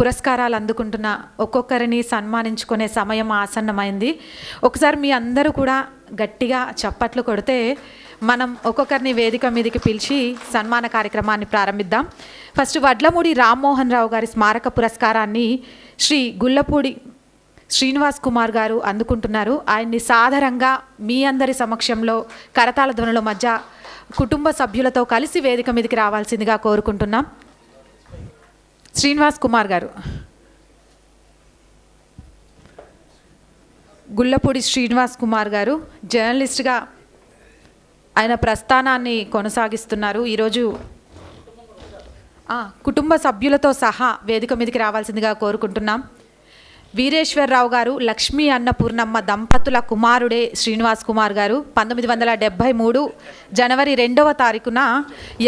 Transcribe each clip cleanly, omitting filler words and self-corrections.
పురస్కారాలు అందుకుంటున్న ఒక్కొక్కరిని సన్మానించుకునే సమయం ఆసన్నమైంది. ఒకసారి మీ అందరూ కూడా గట్టిగా చప్పట్లు కొడితే మనం ఒక్కొక్కరిని వేదిక మీదకి పిలిచి సన్మాన కార్యక్రమాన్ని ప్రారంభిద్దాం. ఫస్ట్ వడ్లమూడి రామ్మోహన్ రావు గారి స్మారక పురస్కారాన్ని శ్రీ గుల్లపూడి శ్రీనివాస్ కుమార్ గారు అందుకుంటున్నారు. ఆయన్ని సాదరంగా మీ అందరి సమక్షంలో కరతాళ ధ్వనుల మధ్య కుటుంబ సభ్యులతో కలిసి వేదిక మీదకి రావాల్సిందిగా కోరుకుంటున్నాం. శ్రీనివాస్ కుమార్ గారు. గుల్లపూడి శ్రీనివాస్ కుమార్ గారు జర్నలిస్ట్గా ఆయన ప్రస్థానాన్ని కొనసాగిస్తున్నారు. ఈరోజు కుటుంబ సభ్యులతో సహా వేదిక మీదకి రావాల్సిందిగా కోరుకుంటున్నాం. వీరేశ్వరరావు గారు లక్ష్మీ అన్నపూర్ణమ్మ దంపతుల కుమారుడే శ్రీనివాస్ కుమార్ గారు 1973 జనవరి 2వ తారీఖున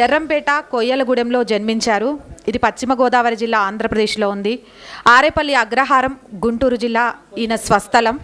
ఎర్రంపేట కొయ్యలగూడెంలో జన్మించారు. ఇది పశ్చిమ గోదావరి జిల్లా ఆంధ్రప్రదేశ్లో ఉంది. ఆరేపల్లి అగ్రహారం గుంటూరు జిల్లా ఈయన స్వస్థలం.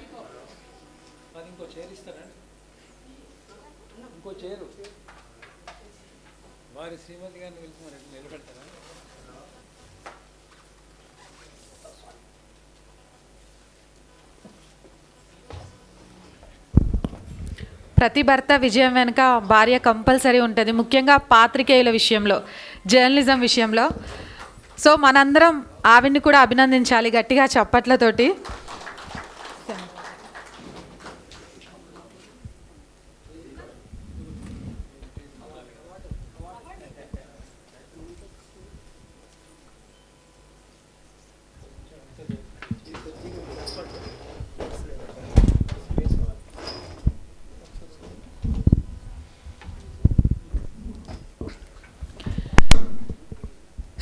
ప్రతి భర్త విజయం వెనుక భార్య కంపల్సరీ ఉంటుంది, ముఖ్యంగా పాత్రికేయుల విషయంలో, జర్నలిజం విషయంలో. సో మనందరం ఆవిడ్ని కూడా అభినందించాలి గట్టిగా చప్పట్లతోటి.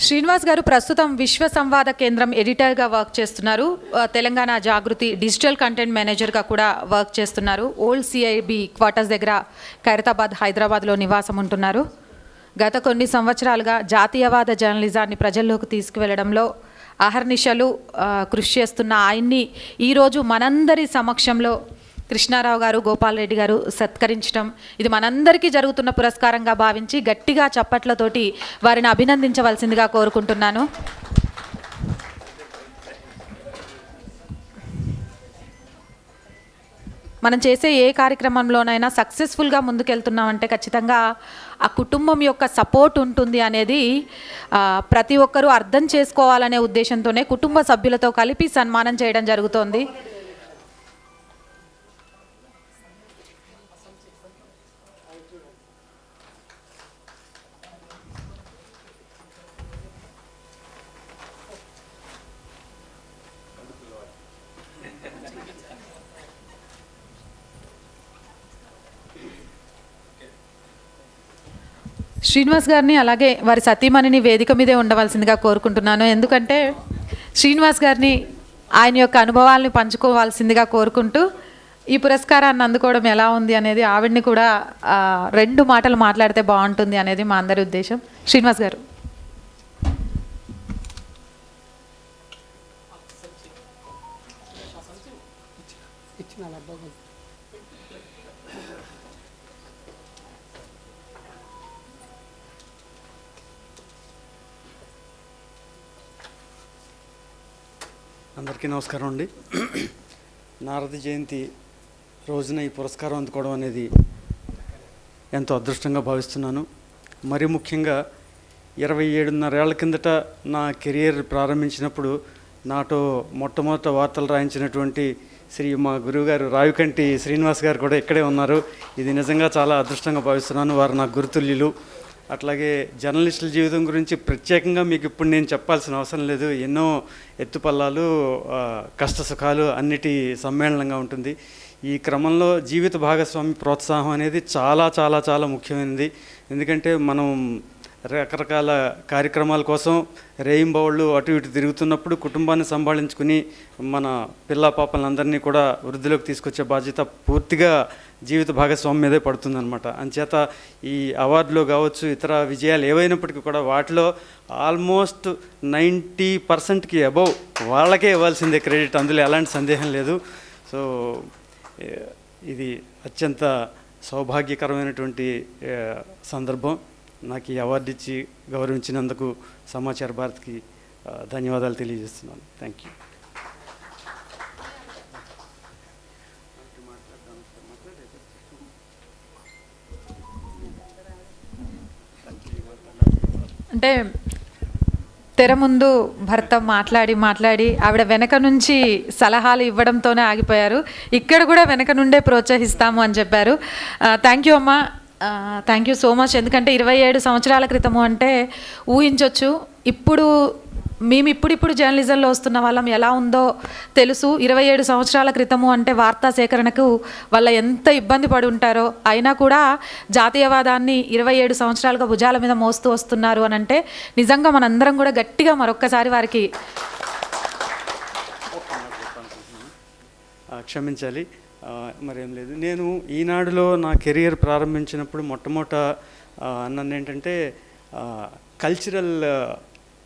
శ్రీనివాస్ గారు ప్రస్తుతం విశ్వ సంవాద కేంద్రం ఎడిటర్గా వర్క్ చేస్తున్నారు. తెలంగాణ జాగృతి డిజిటల్ కంటెంట్ మేనేజర్గా కూడా వర్క్ చేస్తున్నారు. ఓల్డ్ సిఐబి క్వార్టర్స్ దగ్గర ఖైరతాబాద్ హైదరాబాద్లో నివాసం ఉంటున్నారు. గత కొన్ని సంవత్సరాలుగా జాతీయవాద జర్నలిజాన్ని ప్రజల్లోకి తీసుకువెళ్లడంలో అహర్నిశలు కృషి చేస్తున్న ఆయన్ని ఈరోజు మనందరి సమక్షంలో కృష్ణారావు గారు, గోపాల్ రెడ్డి గారు సత్కరించడం ఇది మనందరికీ జరుగుతున్న పురస్కారంగా భావించి గట్టిగా చప్పట్లతోటి వారిని అభినందించవలసిందిగా కోరుకుంటున్నాను. మనం చేసే ఏ కార్యక్రమంలోనైనా సక్సెస్ఫుల్గా ముందుకెళ్తున్నామంటే ఖచ్చితంగా ఆ కుటుంబం యొక్క సపోర్ట్ ఉంటుంది అనేది ప్రతి ఒక్కరూ అర్థం చేసుకోవాలనే ఉద్దేశంతోనే కుటుంబ సభ్యులతో కలిపి సన్మానం చేయడం జరుగుతోంది. శ్రీనివాస్ గారిని అలాగే వారి సతీమణిని వేదిక మీదే ఉండవలసిందిగా కోరుకుంటున్నాను. ఎందుకంటే శ్రీనివాస్ గారిని ఆయన యొక్క అనుభవాల్ని పంచుకోవాల్సిందిగా కోరుకుంటూ ఈ పురస్కారాన్ని అందుకోవడం ఎలా ఉంది అనేది ఆవిడ్ని కూడా 2 మాటలు మాట్లాడితే బాగుంటుంది అనేది మా అందరి ఉద్దేశం. శ్రీనివాస్ గారు. అందరికీ నమస్కారం అండి. నారద జయంతి రోజున ఈ పురస్కారం అందుకోవడం అనేది ఎంతో అదృష్టంగా భావిస్తున్నాను. మరి ముఖ్యంగా 27.5 ఏళ్ల కిందట నా కెరియర్ ప్రారంభించినప్పుడు నాతో మొట్టమొదట వార్తలు రాయించినటువంటి మా గురువుగారు రావికంటి శ్రీనివాస్ గారు కూడా ఇక్కడే ఉన్నారు. ఇది నిజంగా చాలా అదృష్టంగా భావిస్తున్నాను. వారు నా గురుతుల్యులు. అట్లాగే జర్నలిస్టుల జీవితం గురించి ప్రత్యేకంగా మీకు ఇప్పుడు నేను చెప్పాల్సిన అవసరం లేదు. ఎన్నో ఎత్తుపల్లాలు, కష్ట సుఖాలు అన్నిటి సమ్మేళనంగా ఉంటుంది. ఈ క్రమంలో జీవిత భాగస్వామి ప్రోత్సాహం అనేది చాలా చాలా చాలా ముఖ్యమైనది. ఎందుకంటే మనం రకరకాల కార్యక్రమాల కోసం రేయింబవళ్ళు అటు ఇటు తిరుగుతున్నప్పుడు కుటుంబాన్ని సంభాళించుకుని మన పిల్ల పాపలందరినీ కూడా వృద్ధిలోకి తీసుకొచ్చే బాధ్యత పూర్తిగా జీవిత భాగస్వామి మీదే పడుతుందన్నమాట. అంచేత ఈ అవార్డులో కావచ్చు, ఇతర విజయాలు ఏవైనప్పటికీ కూడా వాటిలో ఆల్మోస్ట్ 90%కి అబౌవ్ వాళ్ళకే ఇవ్వాల్సిందే క్రెడిట్. అందులో ఎలాంటి సందేహం లేదు. సో ఇది అత్యంత సౌభాగ్యకరమైనటువంటి సందర్భం. నాకు ఈ అవార్డు ఇచ్చి గౌరవించినందుకు సమాచార భారతికి ధన్యవాదాలు తెలియజేస్తున్నాను. Thank you. అంటే తెర ముందు భర్త మాట్లాడి ఆవిడ వెనక నుంచి సలహాలు ఇవ్వడంతోనే ఆగిపోయారు. ఇక్కడ కూడా వెనక నుండే ప్రోత్సహిస్తాము అని చెప్పారు. థ్యాంక్ యూ అమ్మ, థ్యాంక్ యూ సో మచ్. ఎందుకంటే 27 సంవత్సరాల క్రితము అంటే ఊహించవచ్చు. మేము ఇప్పుడు జర్నలిజంలో వస్తున్న వాళ్ళం ఎలా ఉందో తెలుసు. 27 సంవత్సరాల క్రితము అంటే వార్తా సేకరణకు వాళ్ళ ఎంత ఇబ్బంది పడి ఉంటారో, అయినా కూడా జాతీయవాదాన్ని 27 సంవత్సరాలుగా భుజాల మీద మోస్తూ వస్తున్నారు అని అంటే నిజంగా మనందరం కూడా గట్టిగా మరొక్కసారి వారికి క్షమించాలి. మరేం లేదు, నేను ఈనాడులో నా కెరియర్ ప్రారంభించినప్పుడు మొట్టమొదట నన్ను ఏంటంటే కల్చరల్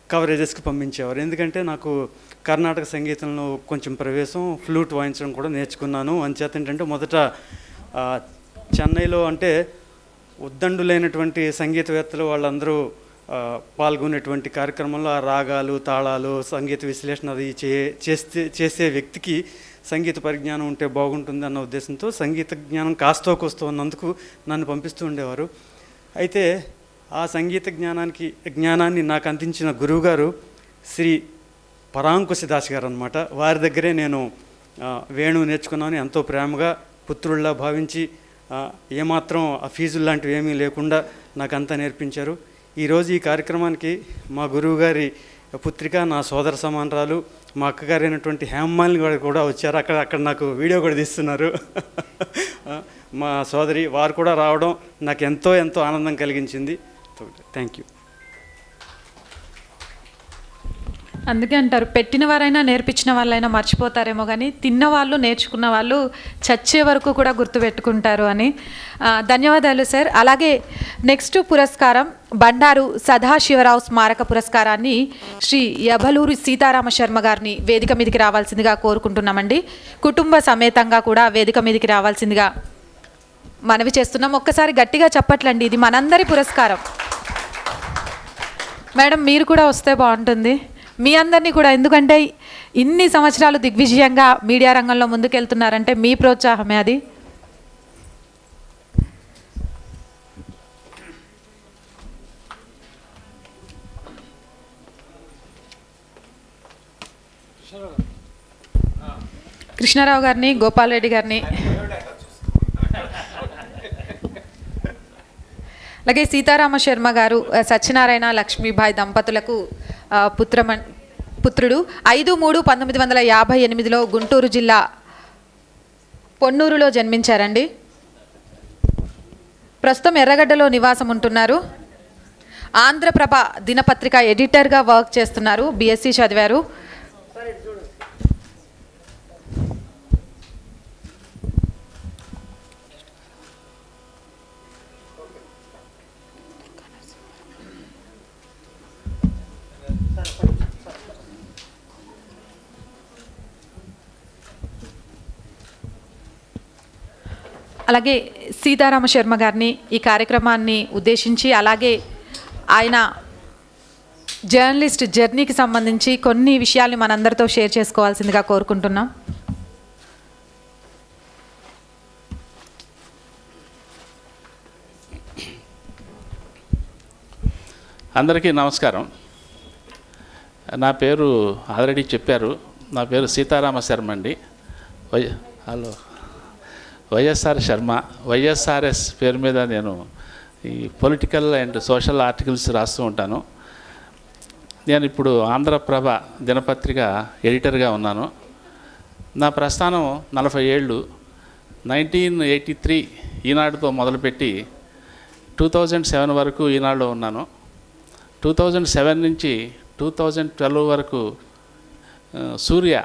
కవరేజెస్కి పంపించేవారు. ఎందుకంటే నాకు కర్ణాటక సంగీతంలో కొంచెం ప్రవేశం, ఫ్లూట్ వాయించడం కూడా నేర్చుకున్నాను. అంచేత ఏంటంటే మొదట చెన్నైలో అంటే ఉద్దండులైనటువంటి సంగీతవేత్తలు వాళ్ళందరూ పాల్గొనేటువంటి కార్యక్రమంలో ఆ రాగాలు, తాళాలు, సంగీత విశ్లేషణ అది చేసే వ్యక్తికి సంగీత పరిజ్ఞానం ఉంటే బాగుంటుంది అన్న ఉద్దేశంతో సంగీత జ్ఞానం కాస్తో కోస్తో ఉన్నందుకు నన్ను పంపిస్తూ ఉండేవారు. అయితే ఆ సంగీత జ్ఞానాన్ని నాకు అందించిన గురువుగారు శ్రీ పరాంకుశ దాస్ గారు అనమాట. వారి దగ్గరే నేను వేణువు నేర్చుకున్నాను. ఎంతో ప్రేమగా పుత్రుల్లా భావించి ఏమాత్రం ఆ ఫీజులు లాంటివి ఏమీ లేకుండా నాకు అంతా నేర్పించారు. ఈరోజు ఈ కార్యక్రమానికి మా గురువుగారి పుత్రిక, నా సోదర సమానరాలు, మా అక్కగారు అయినటువంటి హేమమాలిని గారు కూడా వచ్చారు. అక్కడ నాకు వీడియో కూడా తీస్తున్నారు. మా సోదరి వారు కూడా రావడం నాకు ఎంతో ఆనందం కలిగించింది. Thank you. అందుకే అంటారు, పెట్టిన వారైనా నేర్పించిన వాళ్ళైనా మర్చిపోతారేమో కానీ తిన్నవాళ్ళు, నేర్చుకున్న వాళ్ళు చచ్చే వరకు కూడా గుర్తుపెట్టుకుంటారు అని. ధన్యవాదాలు సార్. అలాగే నెక్స్ట్ పురస్కారం బండారు సదాశివరావు స్మారక పురస్కారాన్ని శ్రీ యభలూరి సీతారామ శర్మ గారిని వేదిక మీదకి రావాల్సిందిగా కోరుకుంటున్నామండి. కుటుంబ సమేతంగా కూడా వేదిక మీదకి రావాల్సిందిగా మనవి చేస్తున్నాం. ఒక్కసారి గట్టిగా చెప్పట్లండి, ఇది మనందరి పురస్కారం. మేడం మీరు కూడా వస్తే బాగుంటుంది, మీ అందరినీ కూడా. ఎందుకంటే ఇన్ని సంవత్సరాలు దిగ్విజయంగా మీడియా రంగంలో ముందుకెళ్తున్నారంటే మీ ప్రోత్సాహమే అది. కృష్ణారావు గారిని, గోపాల్ రెడ్డి గారిని, అలాగే సీతారామ శర్మ గారు సత్యనారాయణ లక్ష్మీబాయి దంపతులకు పుత్రుడు. 5/3/1958లో గుంటూరు జిల్లా పొన్నూరులో జన్మించారండి. ప్రస్తుతం ఎర్రగడ్డలో నివాసం ఉంటున్నారు. ఆంధ్రప్రభ దినపత్రిక ఎడిటర్గా వర్క్ చేస్తున్నారు. BSc చదివారు. అలాగే సీతారామ శర్మ గారిని ఈ కార్యక్రమాన్ని ఉద్దేశించి, అలాగే ఆయన జర్నలిస్ట్ జర్నీకి సంబంధించి కొన్ని విషయాల్ని మనందరితో షేర్ చేసుకోవాల్సిందిగా కోరుకుంటున్నాం. అందరికీ నమస్కారం. నా పేరు ఆల్రెడీ చెప్పారు, నా పేరు సీతారామ శర్మ అండి. వైఎస్ఆర్ శర్మ. వైఎస్ఆర్ఎస్ పేరు మీద నేను ఈ పొలిటికల్ అండ్ సోషల్ ఆర్టికల్స్ రాస్తూ ఉంటాను. నేను ఇప్పుడు ఆంధ్రప్రభ దినపత్రిక ఎడిటర్గా ఉన్నాను. నా ప్రస్థానం 40 ఏళ్ళు. 1983 ఈనాడుతో మొదలుపెట్టి 2007 వరకు ఈనాడులో ఉన్నాను. 2007 నుంచి 2012 వరకు సూర్య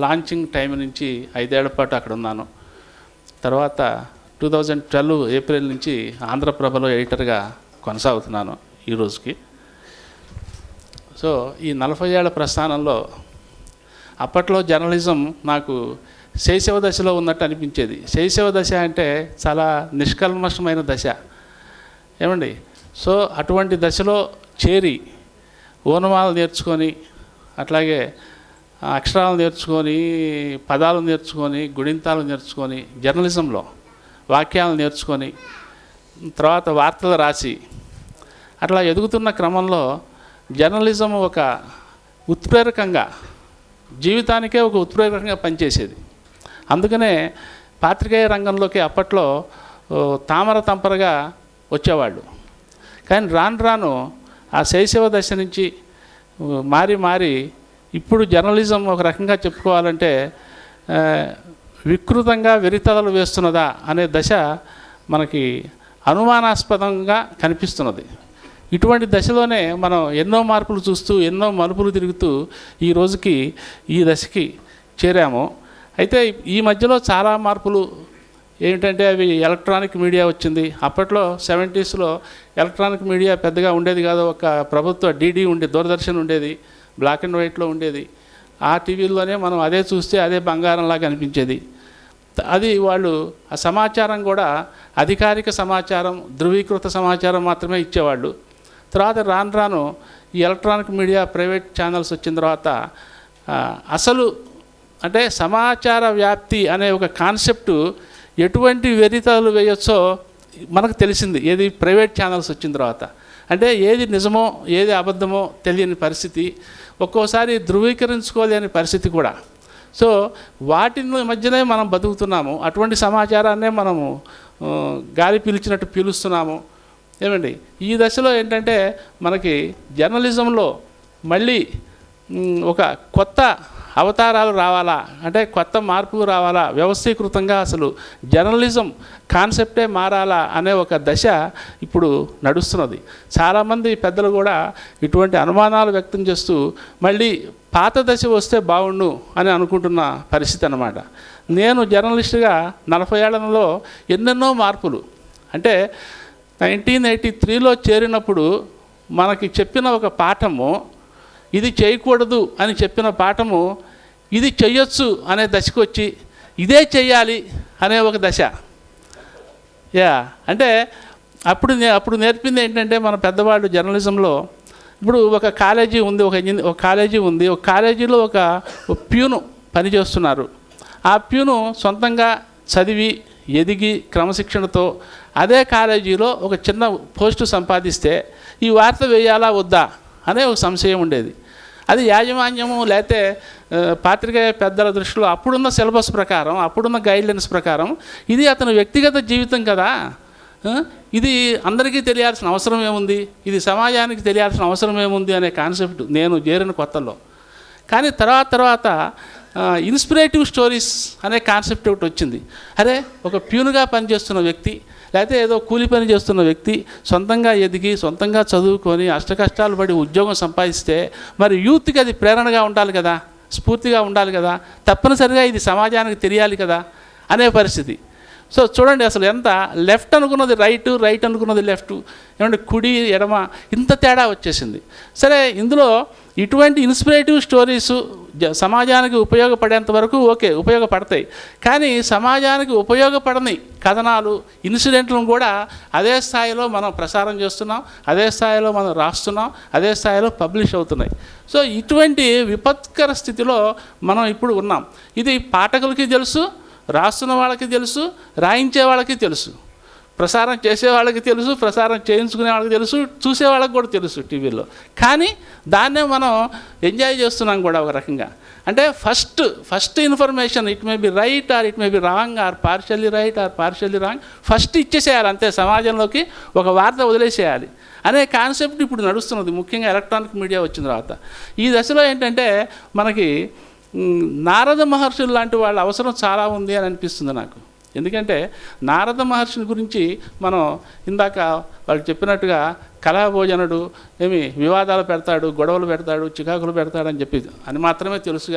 లాంచింగ్ టైం నుంచి 5 ఏళ్ల పాటు అక్కడ ఉన్నాను. తర్వాత 2012 ఏప్రిల్ నుంచి ఆంధ్రప్రభలో ఎడిటర్గా కొనసాగుతున్నాను ఈ రోజుకి. సో ఈ 40 ఏళ్ల ప్రస్థానంలో అప్పట్లో జర్నలిజం నాకు శైశవ దశలో ఉన్నట్టు అనిపించేది. శైశవ దశ అంటే చాలా నిష్కల్మషమైన దశ ఏమండి. సో అటువంటి దశలో చేరి ఓనమాలు నేర్చుకొని, అట్లాగే అక్షరాలు నేర్చుకొని, పదాలు నేర్చుకొని, గుణింతాలు నేర్చుకొని, జర్నలిజంలో వాక్యాలు నేర్చుకొని, తర్వాత వార్తలు రాసి అట్లా ఎదుగుతున్న క్రమంలో జర్నలిజం ఒక ఉత్ప్రేరకంగా, జీవితానికే ఒక ఉత్ప్రేరకంగా పనిచేసేది. అందుకనే పాత్రికేయ రంగంలోకి అప్పట్లో తామర తంపరగా వచ్చేవాళ్ళు. కానీ రాను రాను ఆ శైశవ దశ నుంచి మారి ఇప్పుడు జర్నలిజం ఒక రకంగా చెప్పుకోవాలంటే వికృతంగా వెరితలలు వేస్తున్నదా అనే దశ మనకి అనుమానాస్పదంగా కనిపిస్తున్నది. ఇటువంటి దశలోనే మనం ఎన్నో మార్పులు చూస్తూ, ఎన్నో మలుపులు తిరుగుతూ ఈ రోజుకి, ఈ దశకి చేరాము. అయితే ఈ మధ్యలో చాలా మార్పులు ఏమిటంటే అవి ఎలక్ట్రానిక్ మీడియా వచ్చింది. అప్పట్లో 70s ఎలక్ట్రానిక్ మీడియా పెద్దగా ఉండేది కాదు. ఒక ప్రభుత్వ డీడీ దూరదర్శన్ ఉండేది, బ్లాక్ అండ్ వైట్లో ఉండేది. ఆ టీవీల్లోనే మనం అదే చూస్తే అదే బంగారంలాగా అనిపించేది. అది వాళ్ళు ఆ సమాచారం కూడా అధికారిక సమాచారం, ధృవీకృత సమాచారం మాత్రమే ఇచ్చేవాళ్ళు. తర్వాత రాను రాను ఈ ఎలక్ట్రానిక్ మీడియా, ప్రైవేట్ ఛానల్స్ వచ్చిన తర్వాత అసలు అంటే సమాచార వ్యాప్తి అనే ఒక కాన్సెప్టు ఎటువంటి వెరితలు వేయొచ్చో మనకు తెలిసింది ఏది ప్రైవేట్ ఛానల్స్ వచ్చిన తర్వాత. అంటే ఏది నిజమో ఏది అబద్ధమో తెలియని పరిస్థితి, ఒక్కోసారి ధృవీకరించుకోలేని పరిస్థితి కూడా. సో వాటి మధ్యనే మనం బతుకుతున్నాము. అటువంటి సమాచారాన్నే మనము గాలి పీల్చినట్టు పీలుస్తున్నాము. ఏమండి, ఈ దశలో ఏంటంటే మనకి జర్నలిజంలో మళ్ళీ ఒక కొత్త అవతారాలు రావాలా, అంటే కొత్త మార్పులు రావాలా, వ్యవస్థీకృతంగా అసలు జర్నలిజం కాన్సెప్టే మారాలా అనే ఒక దశ ఇప్పుడు నడుస్తున్నది. చాలామంది పెద్దలు కూడా ఇటువంటి అనుమానాలు వ్యక్తం చేస్తూ మళ్ళీ పాత దశ వస్తే బాగుండు అని అనుకుంటున్న పరిస్థితి అన్నమాట. నేను జర్నలిస్టుగా 40 ఏళ్లలో ఎన్నెన్నో మార్పులు, అంటే 1983లో చేరినప్పుడు మనకి చెప్పిన ఒక పాఠము, ఇది చేయకూడదు అని చెప్పిన పాఠము ఇది చెయ్యొచ్చు అనే దశకు వచ్చి ఇదే చెయ్యాలి అనే ఒక దశ. అంటే అప్పుడు నేర్పింది ఏంటంటే మన పెద్దవాళ్ళు జర్నలిజంలో, ఇప్పుడు ఒక కాలేజీ ఉంది, ఒక కాలేజీలో ఒక ప్యూను పనిచేస్తున్నారు. ఆ ప్యూను సొంతంగా చదివి ఎదిగి క్రమశిక్షణతో అదే కాలేజీలో ఒక చిన్న పోస్టు సంపాదిస్తే ఈ వార్త వేయాలా వద్దా అనే ఒక సంశయం ఉండేది. అది యాజమాన్యము లేకపోతే పాత్రికేయ పెద్దల దృష్టిలో అప్పుడున్న సిలబస్ ప్రకారం, అప్పుడున్న గైడ్లైన్స్ ప్రకారం ఇది అతని వ్యక్తిగత జీవితం కదా, ఇది అందరికీ తెలియాల్సిన అవసరం ఏముంది, ఇది సమాజానికి తెలియాల్సిన అవసరం ఏముంది అనే కాన్సెప్ట్ నేను చేరిన కొత్తలో. కానీ తర్వాత ఇన్స్పిరేటివ్ స్టోరీస్ అనే కాన్సెప్ట్ ఒకటి వచ్చింది. అరే, ఒక ప్యూన్గా పనిచేస్తున్న వ్యక్తి లేకపోతే ఏదో కూలి పని చేస్తున్న వ్యక్తి సొంతంగా ఎదిగి, సొంతంగా చదువుకొని, అష్టకష్టాలు పడి ఉద్యోగం సంపాదిస్తే మరి యూత్కి అది ప్రేరణగా ఉండాలి కదా, స్ఫూర్తిగా ఉండాలి కదా, తప్పనిసరిగా ఇది సమాజానికి తెలియాలి కదా అనే పరిస్థితి. సో చూడండి, అసలు ఎంత లెఫ్ట్ అనుకున్నది రైట్ అనుకున్నది లెఫ్ట్, ఏమంటే కుడి ఎడమ ఇంత తేడా వచ్చేసింది. సరే, ఇందులో ఇటువంటి ఇన్స్పిరేటివ్ స్టోరీసు సమాజానికి ఉపయోగపడేంత వరకు ఓకే, ఉపయోగపడతాయి. కానీ సమాజానికి ఉపయోగపడని కథనాలు, ఇన్సిడెంట్లను కూడా అదే స్థాయిలో మనం ప్రసారం చేస్తున్నాం, అదే స్థాయిలో మనం రాస్తున్నాం, అదే స్థాయిలో పబ్లిష్ అవుతున్నాయి. సో ఇటువంటి విపత్కర స్థితిలో మనం ఇప్పుడు ఉన్నాం. ఇది పాఠకులకి తెలుసు, రాస్తున్న వాళ్ళకి తెలుసు, రాయించే వాళ్ళకి తెలుసు, ప్రసారం చేసే వాళ్ళకి తెలుసు, ప్రసారం చేయించుకునే వాళ్ళకి తెలుసు, చూసే వాళ్ళకి కూడా తెలుసు టీవీలో. కానీ దాన్నే మనం ఎంజాయ్ చేస్తున్నాం కూడా ఒక రకంగా. అంటే first information it may be right or it may be wrong or partially right or partially wrong, first ఇచ్చేసేయాలి అంతే, సమాజంలోకి ఒక వార్త వదిలేసేయాలి అనే కాన్సెప్ట్ ఇప్పుడు నడుస్తున్నది, ముఖ్యంగా ఎలక్ట్రానిక్ మీడియా వచ్చిన తర్వాత. ఈ దశలో ఏంటంటే మనకి నారద మహర్షులు లాంటి వాళ్ళ అవసరం చాలా ఉంది అని అనిపిస్తుంది నాకు. ఎందుకంటే నారద మహర్షిని గురించి మనం ఇందాక వాళ్ళు చెప్పినట్టుగా కలహభోజనుడు, వివాదాలు పెడతాడు, గొడవలు పెడతాడు, చికాకులు పెడతాడని చెప్పి అని మాత్రమే తెలుసు.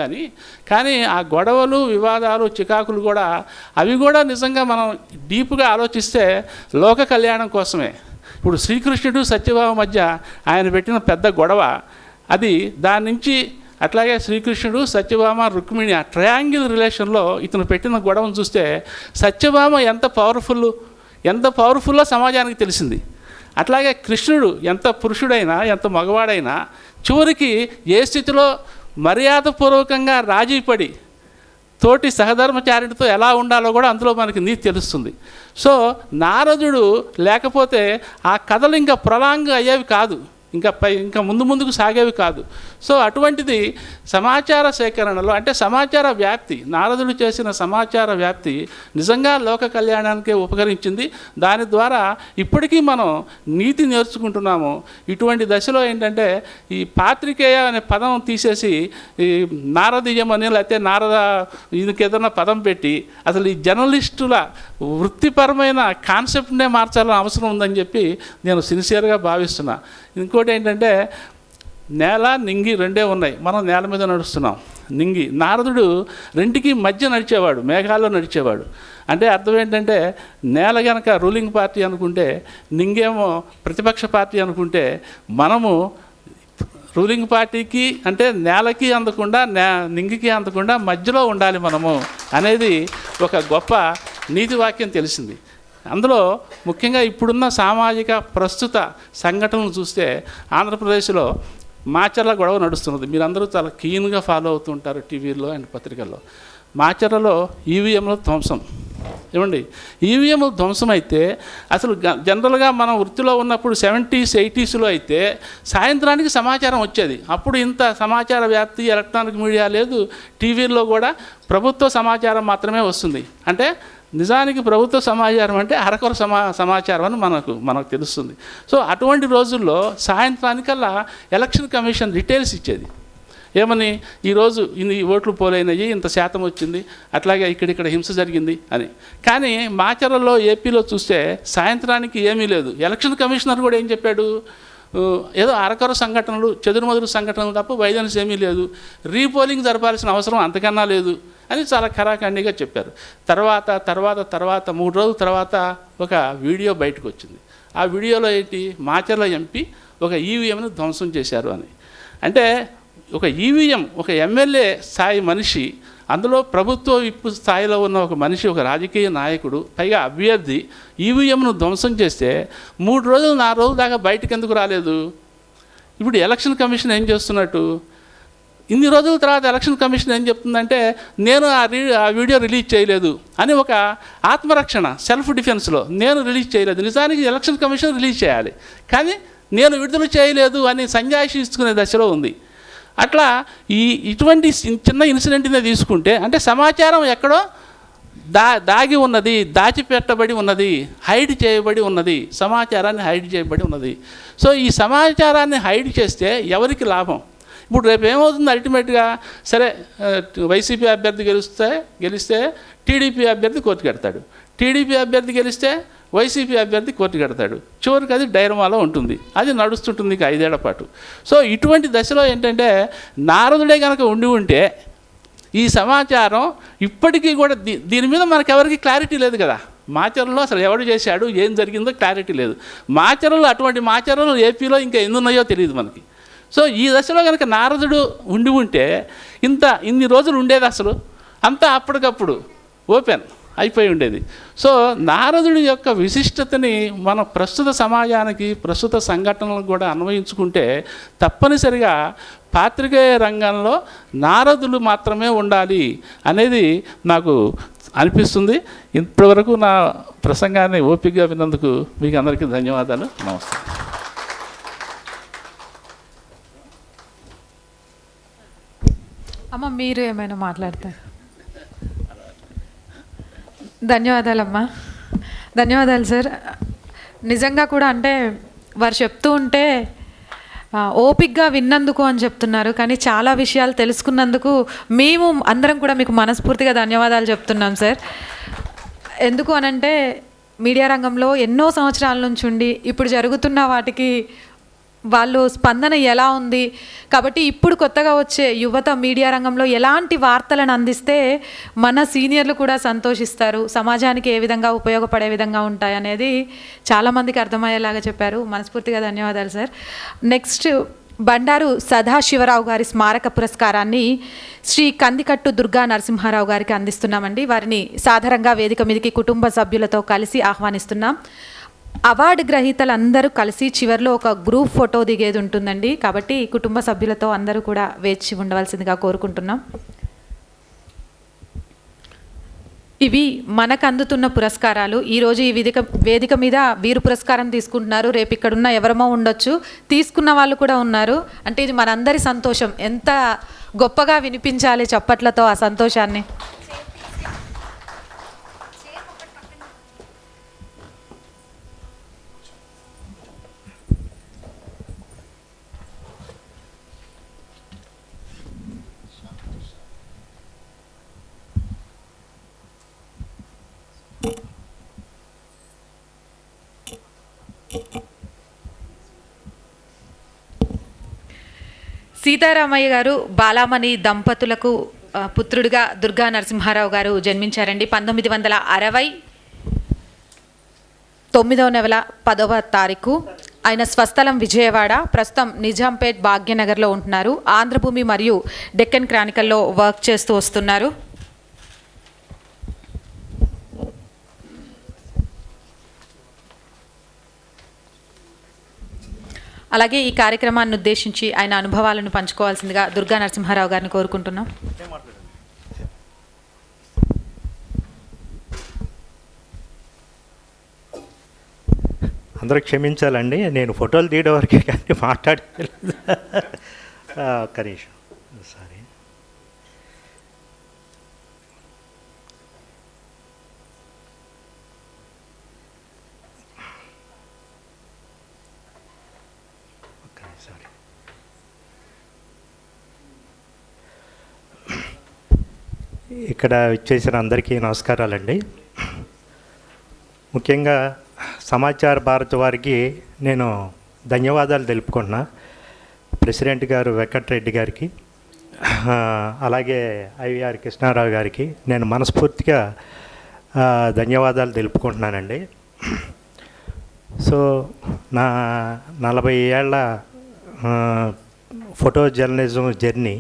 కానీ ఆ గొడవలు, వివాదాలు, చికాకులు కూడా అవి కూడా నిజంగా మనం డీప్గా ఆలోచిస్తే లోక కళ్యాణం కోసమే. ఇప్పుడు శ్రీకృష్ణుడు సత్యభామ మధ్య ఆయన పెట్టిన పెద్ద గొడవ అది, దాని నుంచి అట్లాగే శ్రీకృష్ణుడు, సత్యభామ, రుక్మిణి ఆ ట్రయాంగిల్ రిలేషన్లో ఇతను పెట్టిన గొడవను చూస్తే సత్యభామ ఎంత పవర్ఫుల్లో సమాజానికి తెలిసింది. అట్లాగే కృష్ణుడు ఎంత పురుషుడైనా ఎంత మగవాడైనా చివరికి ఏ స్థితిలో మర్యాదపూర్వకంగా రాజీపడి తోటి సహధర్మచారితో ఎలా ఉండాలో కూడా అందులో మనకి నీతి తెలుస్తుంది. సో నారదుడు లేకపోతే ఆ కథలు ఇంకా ప్రొలాంగ్ అయ్యేవి కాదు, ఇంకా ముందుకు సాగేవి కాదు. సో అటువంటిది సమాచార సేకరణలో అంటే సమాచార వ్యాప్తి, నారదుడు చేసిన సమాచార వ్యాప్తి నిజంగా లోక కళ్యాణానికే ఉపకరించింది. దాని ద్వారా ఇప్పటికీ మనం నీతి నేర్చుకుంటున్నాము. ఇటువంటి దశలో ఏంటంటే ఈ పాత్రికేయ అనే పదం తీసేసి ఈ నారదీయం అని లేకపోతే నారద దీనికి ఏదైనా పదం పెట్టి అసలు ఈ జర్నలిస్టుల వృత్తిపరమైన కాన్సెప్ట్నే మార్చాలని అవసరం ఉందని చెప్పి నేను సిన్సియర్గా భావిస్తున్నా. ఇంకోటి ఏంటంటే నేల నింగి రెండే ఉన్నాయి, మనం నేల మీద నడుస్తున్నాం. నింగి నారదుడు రెంటికి మధ్య నడిచేవాడు, మేఘాల్లో నడిచేవాడు. అంటే అర్థం ఏంటంటే నేల కనుక రూలింగ్ పార్టీ అనుకుంటే, నింగేమో ప్రతిపక్ష పార్టీ అనుకుంటే, మనము రూలింగ్ పార్టీకి అంటే నేలకి అందకుండా నింగికి అందకుండా మధ్యలో ఉండాలి మనము అనేది ఒక గొప్ప నీతి వాక్యం తెలిసింది. అందులో ముఖ్యంగా ఇప్పుడున్న సామాజిక ప్రస్తుత సంఘటనలు చూస్తే ఆంధ్రప్రదేశ్లో మాచర్ల గొడవ నడుస్తున్నది. మీరందరూ చాలా కీన్గా ఫాలో అవుతుంటారు టీవీల్లో అండ్ పత్రికల్లో. మాచర్లలో ఈవీఎంల ధ్వంసం. ఏమండి, ఈవీఎంలు ధ్వంసం అయితే అసలు జనరల్గా మనం వృత్తిలో ఉన్నప్పుడు 70s 80sలో అయితే సాయంత్రానికి సమాచారం వచ్చేది. అప్పుడు ఇంత సమాచార వ్యాప్తి ఎలక్ట్రానిక్ మీడియా లేదు, టీవీల్లో కూడా ప్రభుత్వ సమాచారం మాత్రమే వస్తుంది. అంటే నిజానికి ప్రభుత్వ సమాచారం అంటే అరకొర సమాచారం అని మనకు తెలుస్తుంది. సో అటువంటి రోజుల్లో సాయంత్రానికల్లా ఎలక్షన్ కమిషన్ డీటెయిల్స్ ఇచ్చేది. ఏమని, ఈరోజు ఇన్ని ఓట్లు పోలైనవి, ఇంత శాతం వచ్చింది, అట్లాగే ఇక్కడిక్కడ హింస జరిగింది అని. కానీ మాచర్లలో ఏపీలో చూస్తే సాయంత్రానికి ఏమీ లేదు. ఎలక్షన్ కమిషనర్ కూడా ఏం చెప్పాడు, ఏదో అరకొర సంఘటనలు, చెదురుమదురు సంఘటనలు తప్ప వైలెన్స్ ఏమీ లేదు, రీపోలింగ్ జరపాల్సిన అవసరం అంతకన్నా లేదు అని చాలా ఖరాఖండిగా చెప్పారు. తర్వాత 3 రోజుల తర్వాత ఒక వీడియో బయటకు వచ్చింది. ఆ వీడియోలో ఏంటి, మాచర్ల ఎంపీ ఒక ఈవీఎంను ధ్వంసం చేశారు అని. అంటే ఒక ఈవీఎం, ఒక ఎమ్మెల్యే స్థాయి మనిషి, అందులో ప్రభుత్వ విప్పు స్థాయిలో ఉన్న ఒక మనిషి, ఒక రాజకీయ నాయకుడు, పైగా అభ్యర్థి ఈవీఎంను ధ్వంసం చేస్తే 3 రోజులు 4 రోజుల దాకా బయటకు ఎందుకు రాలేదు? ఇప్పుడు ఎలక్షన్ కమిషన్ ఏం చేస్తున్నట్టు, ఇన్ని రోజుల తర్వాత ఎలక్షన్ కమిషన్ ఏం చెప్తుందంటే నేను ఆ వీడియో రిలీజ్ చేయలేదు అని, ఒక ఆత్మరక్షణ సెల్ఫ్ డిఫెన్స్లో నేను రిలీజ్ చేయలేదు. నిజానికి ఎలక్షన్ కమిషన్ రిలీజ్ చేయాలి, కానీ నేను విడుదల చేయలేదు అని సంజాయిషి ఇచ్చుకునే దశలో ఉంది. అట్లా ఇటువంటి చిన్న ఇన్సిడెంట్నే తీసుకుంటే అంటే సమాచారం ఎక్కడో దాగి ఉన్నది, దాచిపెట్టబడి ఉన్నది, హైడ్ చేయబడి ఉన్నది, సమాచారాన్ని హైడ్ చేయబడి ఉన్నది. సో ఈ సమాచారాన్ని హైడ్ చేస్తే ఎవరికి లాభం? ఇప్పుడు రేపు ఏమవుతుంది అల్టిమేట్గా, సరే వైసీపీ అభ్యర్థి గెలిస్తే టీడీపీ అభ్యర్థి కోర్టుకు వెడతాడు, టీడీపీ అభ్యర్థి గెలిస్తే వైసీపీ అభ్యర్థి కోర్టుకు వెడతాడు, చివరికి అది డైరమాలో ఉంటుంది, అది నడుస్తుంటుంది ఇక 5 ఏళ్ల పాటు. సో ఇటువంటి దశలో ఏంటంటే నారదుడే కనుక ఉంటే ఈ సమాచారం ఇప్పటికీ కూడా దీని మీద మనకెవరికి క్లారిటీ లేదు కదా. మాచర్లలో అసలు ఎవడు చేశాడు, ఏం జరిగిందో క్లారిటీ లేదు. మాచర్లలో అటువంటి మాచర్లలో ఏపీలో ఇంకా ఎన్ని ఉన్నాయో తెలియదు మనకి. సో ఈ దశలో కనుక నారదుడు ఉంటే ఇన్ని రోజులు ఉండేది, అసలు అంతా అప్పటికప్పుడు ఓపెన్ అయిపోయి ఉండేది. సో నారదుడి యొక్క విశిష్టతని మన ప్రస్తుత సమాజానికి, ప్రస్తుత సంఘటనలకు కూడా అన్వయించుకుంటే తప్పనిసరిగా పాత్రికేయ రంగంలో నారదులు మాత్రమే ఉండాలి అనేది నాకు అనిపిస్తుంది. ఇప్పటివరకు నా ప్రసంగాన్ని ఓపికగా విన్నందుకు మీకు అందరికీ ధన్యవాదాలు. నమస్తే. అమ్మ, మీరు ఏమైనా మాట్లాడతారు? ధన్యవాదాలమ్మా. ధన్యవాదాలు సార్. నిజంగా కూడా అంటే వారు చెప్తూ ఉంటే ఓపిక్గా విన్నందుకు అని చెప్తున్నారు, కానీ చాలా విషయాలు తెలుసుకున్నందుకు మేము అందరం కూడా మీకు మనస్ఫూర్తిగా ధన్యవాదాలు చెప్తున్నాం సార్. ఎందుకు అనంటే మీడియా రంగంలో ఎన్నో సంవత్సరాల నుంచి ఉండి ఇప్పుడు జరుగుతున్న వాటికి వాళ్ళు స్పందన ఎలా ఉంది, కాబట్టి ఇప్పుడు కొత్తగా వచ్చే యువత మీడియా రంగంలో ఎలాంటి వార్తలను అందిస్తే మన సీనియర్లు కూడా సంతోషిస్తారు, సమాజానికి ఏ విధంగా ఉపయోగపడే విధంగా ఉంటాయి అనేది చాలామందికి అర్థమయ్యేలాగా చెప్పారు. మనస్ఫూర్తిగా ధన్యవాదాలు సార్. నెక్స్ట్ బండారు సదాశివరావు గారి స్మారక పురస్కారాన్ని శ్రీ కందికట్టు దుర్గా నరసింహారావు గారికి అందిస్తున్నామండి. వారిని సాధారణంగా వేదిక మీదకి కుటుంబ సభ్యులతో కలిసి ఆహ్వానిస్తున్నాం. అవార్డు గ్రహీతలందరూ కలిసి చివరిలో ఒక గ్రూప్ ఫోటో దిగేది ఉంటుందండి. కాబట్టి కుటుంబ సభ్యులతో అందరూ కూడా వేచి ఉండవలసిందిగా కోరుకుంటున్నాం. ఇవి మనకు అందుతున్న పురస్కారాలు. ఈరోజు ఈ వేదిక మీద వీరు పురస్కారం తీసుకుంటున్నారు. రేపు ఇక్కడున్న ఎవరమో ఉండొచ్చు, తీసుకున్న వాళ్ళు కూడా ఉన్నారు. అంటే ఇది మనందరి సంతోషం. ఎంత గొప్పగా వినిపించాలి చప్పట్లతో ఆ సంతోషాన్ని. సీతారామయ్య గారు బాలామణి దంపతులకు పుత్రుడిగా దుర్గా నరసింహారావు గారు జన్మించారండి. 1960 9వ నెల 10వ తారీఖు. ఆయన స్వస్థలం విజయవాడ. ప్రస్తుతం నిజాంపేట్ భాగ్యనగర్లో ఉంటున్నారు. ఆంధ్రభూమి మరియు డెక్కన్ క్రానికల్లో వర్క్ చేస్తూ వస్తున్నారు. అలాగే ఈ కార్యక్రమాన్ని ఉద్దేశించి ఆయన అనుభవాలను పంచుకోవాల్సిందిగా దుర్గా నరసింహారావు గారిని కోరుకుంటున్నాం. అందరూ క్షమించాలండి, నేను ఫోటోలు తీయడం వరకే కానీ మాట్లాడలేదు. ఒక్క నిమిషం, సారీ. సారీ. ఇక్కడ ఇచ్చేసిన అందరికీ నమస్కారాలండి. ముఖ్యంగా సమాచార భారత్ వారికి నేను ధన్యవాదాలు తెలుపుకుంటున్నా. ప్రెసిడెంట్ గారు వెంకటరెడ్డి గారికి, అలాగే ఐవిఆర్ కృష్ణారావు గారికి నేను మనస్ఫూర్తిగా ధన్యవాదాలు తెలుపుకుంటున్నానండి. సో నా 40 ఏళ్ల ఫోటో జర్నలిజం జర్నీ,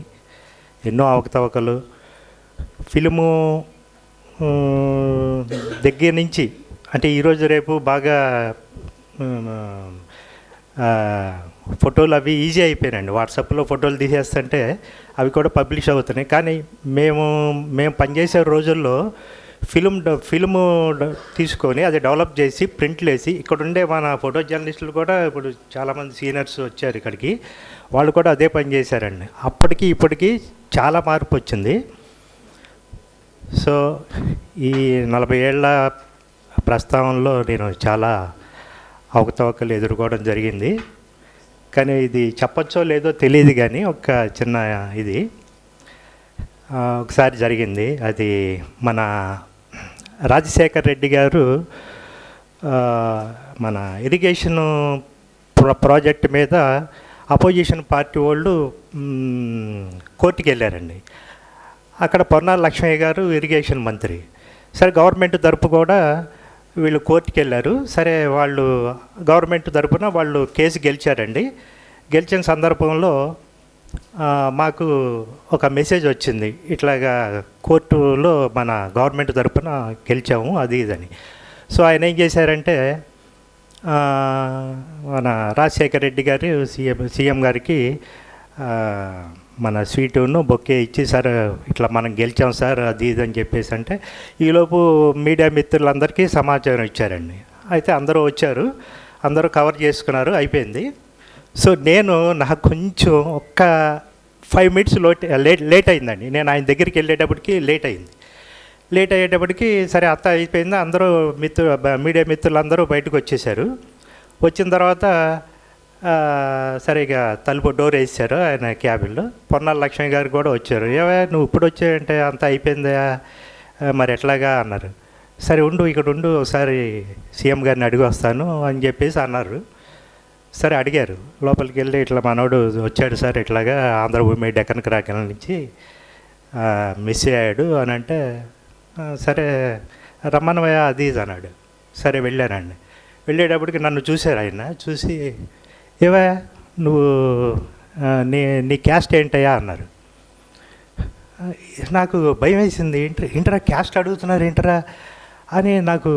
ఎన్నో అవకతవకలు, ఫిలిము దగ్గర నుంచి, అంటే ఈరోజు రేపు బాగా ఫోటోలు అవి ఈజీ అయిపోయినాయండి. వాట్సాప్లో ఫోటోలు తీసేస్తుంటే అవి కూడా పబ్లిష్ అవుతున్నాయి. కానీ మేము పనిచేసే రోజుల్లో ఫిల్ము తీసుకొని అది డెవలప్ చేసి ప్రింట్లు వేసి, ఇక్కడ ఉండే మన ఫోటో జర్నలిస్టులు కూడా ఇప్పుడు చాలామంది సీనియర్స్ వచ్చారు ఇక్కడికి, వాళ్ళు కూడా అదే పని చేశారండి. అప్పటికి ఇప్పటికీ చాలా మార్పు వచ్చింది. సో ఈ 40 ఏళ్ల ప్రస్తావనలో నేను చాలా అవకతవకలు ఎదుర్కోవడం జరిగింది. కానీ ఇది చెప్పచ్చో లేదో తెలియదు, కానీ ఒక చిన్న ఇది ఒకసారి జరిగింది. అది మన రాజశేఖర్ రెడ్డి గారు మన ఇరిగేషన్ ప్రాజెక్ట్ మీద అపోజిషన్ పార్టీ వాళ్ళు కోర్టుకి వెళ్ళారండి. అక్కడ పొన్నాల లక్ష్మయ్య గారు ఇరిగేషన్ మంత్రి. సరే, గవర్నమెంట్ తరపు కూడా వీళ్ళు కోర్టుకి వెళ్ళారు. సరే, వాళ్ళు గవర్నమెంట్ తరపున వాళ్ళు కేసు గెలిచారండి. గెలిచిన సందర్భంలో మాకు ఒక మెసేజ్ వచ్చింది, ఇట్లాగా కోర్టులో మన గవర్నమెంట్ తరపున గెలిచాము అది ఇదని. సో ఆయన ఏం చేశారంటే, మన రాజశేఖర రెడ్డి గారు సీఎం గారికి మన స్వీటును బొక్కే ఇచ్చి, సార్ ఇట్లా మనం గెలిచాం సార్ అది ఇది అని చెప్పేసి అంటే, ఈలోపు మీడియా మిత్రులందరికీ సమాచారం ఇచ్చారండి. అయితే అందరూ వచ్చారు, అందరూ కవర్ చేసుకున్నారు, అయిపోయింది. సో నాకు కొంచెం ఒక్క 5 మినిట్స్ లేట్ అయిందండి. నేను ఆయన దగ్గరికి వెళ్ళేటప్పటికి లేట్ అయ్యేటప్పటికి సరే అంతా అయిపోయింది. అందరూ మీడియా మిత్రులందరూ బయటకు వచ్చేసారు. వచ్చిన తర్వాత సరే ఇక తలుపు డోర్ వేసారు ఆయన క్యాబిన్లో. పొన్నాల లక్ష్మి గారు కూడా వచ్చారు. నువ్వు ఇప్పుడు వచ్చాయంటే అంతా అయిపోయిందా మరి ఎట్లాగా అన్నారు. సరే ఇక్కడ ఉండు ఒకసారి సీఎం గారిని అడిగి వస్తాను అని చెప్పేసి అన్నారు. సరే అడిగారు, లోపలికి వెళ్ళి ఇట్లా మనోడు వచ్చాడు సార్, ఇట్లాగా ఆంధ్రభూమి డెక్కన్ క్రానికల్ నుంచి మిస్ అయ్యాడు అని అంటే, సరే రమ్మనవయ్య అది ఇది అన్నాడు. సరే వెళ్ళానండి. వెళ్ళేటప్పటికి నన్ను చూశారు. ఆయన చూసి, ఏవా నువ్వు నీ క్యాస్ట్ ఏంటయ్యా అన్నారు. నాకు భయం వేసింది, ఇంటరా క్యాస్ట్ అడుగుతున్నారు ఏంటరా అని. నాకు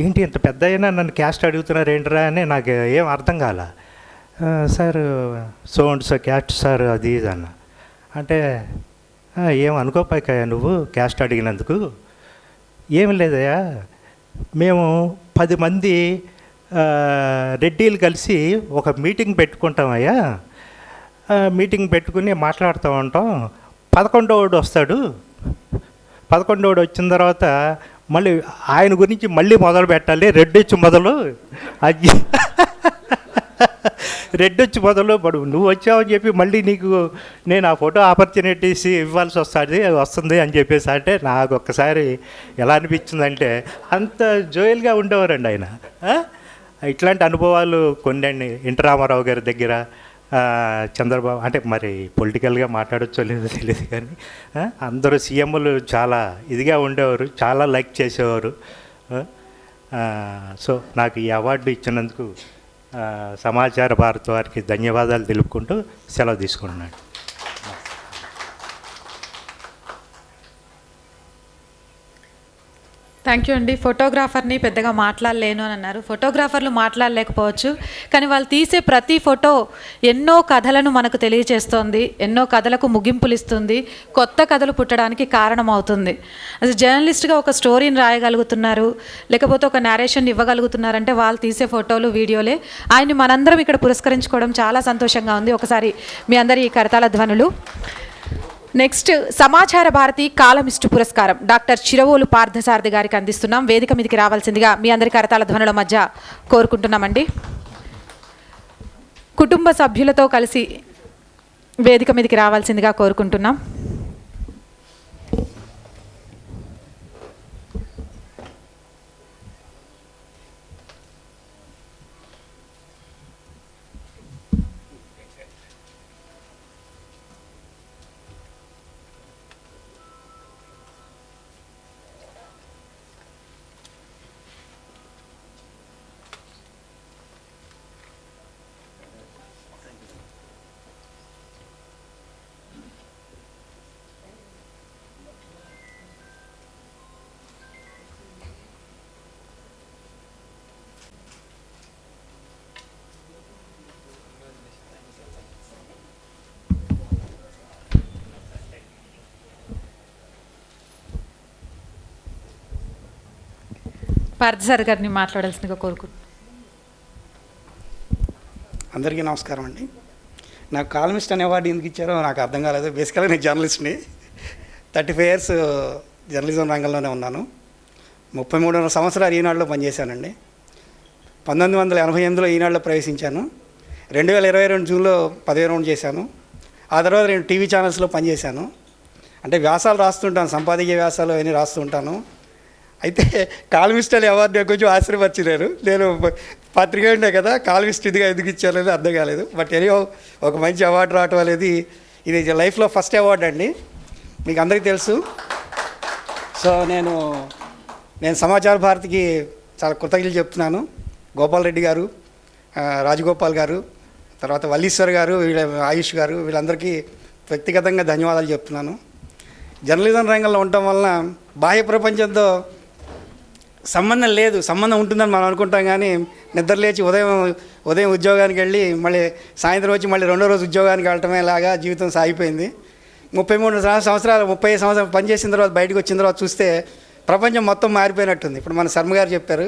ఏంటి ఇంత పెద్ద అయినా నన్ను క్యాస్ట్ అడుగుతున్నారు ఏంట్రా అని నాకు ఏం అర్థం కాల. Sir so and so caste sir అది ఇది అన్న. అంటే ఏం అనుకోపాకయ్యా నువ్వు క్యాస్ట్ అడిగినందుకు. ఏమి లేదయ్యా, మేము 10 మంది రెడ్డిలు కలిసి ఒక మీటింగ్ పెట్టుకుంటామయ్యా. మీటింగ్ పెట్టుకుని మాట్లాడుతూ ఉంటాం. 11వ వస్తాడు. 11వ వచ్చిన తర్వాత మళ్ళీ ఆయన గురించి మళ్ళీ మొదలు పెట్టాలి. రెడ్డొచ్చి మొదలు అది రెడ్డొచ్చి మొదలు పడు నువ్వు వచ్చావని చెప్పి మళ్ళీ నీకు నేను ఆ ఫోటో ఆపర్చునిటీస్ ఇవ్వాల్సి వస్తుంది అని చెప్పేసి అంటే నాకు ఒక్కసారి ఎలా అనిపించిందంటే అంత జోయల్గా ఉండేవారండి ఆయన. ఇట్లాంటి అనుభవాలు కొన్ని ఎన్టీ రామారావు గారి దగ్గర, చంద్రబాబు అంటే మరి పొలిటికల్గా మాట్లాడచ్చో లేదో తెలియదు కానీ అందరూ సీఎంలు చాలా ఇదిగా ఉండేవారు, చాలా లైక్ చేసేవారు. సో నాకు ఈ అవార్డు ఇచ్చినందుకు సమాచార భారత్ వారికి ధన్యవాదాలు తెలుపుకుంటూ సెలవు తీసుకుంటున్నాను. థ్యాంక్ యూ అండి. ఫోటోగ్రాఫర్ని పెద్దగా మాట్లాడలేను అని అన్నారు. ఫోటోగ్రాఫర్లు మాట్లాడలేకపోవచ్చు, కానీ వాళ్ళు తీసే ప్రతి ఫోటో ఎన్నో కథలను మనకు తెలియచేస్తోంది, ఎన్నో కథలకు ముగింపులు ఇస్తుంది, కొత్త కథలు పుట్టడానికి కారణమవుతుంది. అది జర్నలిస్ట్గా ఒక స్టోరీని రాయగలుగుతున్నారు, లేకపోతే ఒక నేరేషన్ ఇవ్వగలుగుతున్నారంటే వాళ్ళు తీసే ఫోటోలు, వీడియోలే. ఆయన్ని మనందరం ఇక్కడ పురస్కరించుకోవడం చాలా సంతోషంగా ఉంది. ఒకసారి మీ అందరి కరతాళ ధ్వనులు. నెక్స్ట్ సమాచార భారతి కాలమిస్టు పురస్కారం డాక్టర్ చిరవోలు పార్థసారథి గారికి అందిస్తున్నాం. వేదిక మీదకి రావాల్సిందిగా మీ అందరి కరతాళ ధ్వనుల మధ్య కోరుకుంటున్నామండి. కుటుంబ సభ్యులతో కలిసి వేదిక మీదకి రావాల్సిందిగా కోరుకుంటున్నాం. పార్థసారథి గారిని మాట్లాడాల్సిందిగా కోరుకుంటున్నాను. అందరికీ నమస్కారం అండి. నాకు కాలమిస్ట్ అనే అవార్డు ఎందుకు ఇచ్చారో నాకు అర్థం కాలేదు. బేసికల్గా నేను జర్నలిస్ట్ని, 35 years జర్నలిజం రంగంలోనే ఉన్నాను. 33 సంవత్సరాలు ఈనాడులో పనిచేశానండి. 1988లో ఈనాడులో ప్రవేశించాను. 2022 జూన్లో 10వ రౌండ్ చేశాను. ఆ తర్వాత నేను టీవీ ఛానల్స్లో పనిచేశాను. అంటే వ్యాసాలు రాస్తుంటాను, సంపాదకీయ వ్యాసాలు అవన్నీ రాస్తుంటాను. అయితే కాలమిస్ట్ అనే అవార్డు కొంచెం ఆశ్చర్యపరిచినారు. నేను పత్రికేయుడే కదా, కాలమిస్ట్ ఇదిగా ఎందుకు ఇచ్చారు అనేది అర్థం కాలేదు. బట్ ఎనియో ఒక మంచి అవార్డు రావటం అనేది ఇది లైఫ్లో ఫస్ట్ అవార్డు అండి, మీకు అందరికీ తెలుసు. సో నేను సమాచార భారతికి చాలా కృతజ్ఞతలు చెప్తున్నాను. గోపాల్ రెడ్డి గారు, రాజగోపాల్ గారు, తర్వాత వల్లీశ్వర్ గారు, ఆయుష్ గారు, వీళ్ళందరికీ వ్యక్తిగతంగా ధన్యవాదాలు చెప్తున్నాను. జర్నలిజం రంగంలో ఉండటం వలన బాహ్య ప్రపంచంతో సంబంధం లేదు, సంబంధం ఉంటుందని మనం అనుకుంటాం. కానీ నిద్ర లేచి ఉదయం ఉద్యోగానికి వెళ్ళి మళ్ళీ సాయంత్రం వచ్చి మళ్ళీ రెండో రోజు ఉద్యోగానికి వెళ్ళటమే లాగా జీవితం సాగిపోయింది. 33 సంవత్సరాలు 35 సంవత్సరాలు పనిచేసిన తర్వాత బయటకు వచ్చిన తర్వాత చూస్తే ప్రపంచం మొత్తం మారిపోయినట్టుంది. ఇప్పుడు మన శర్మ గారు చెప్పారు.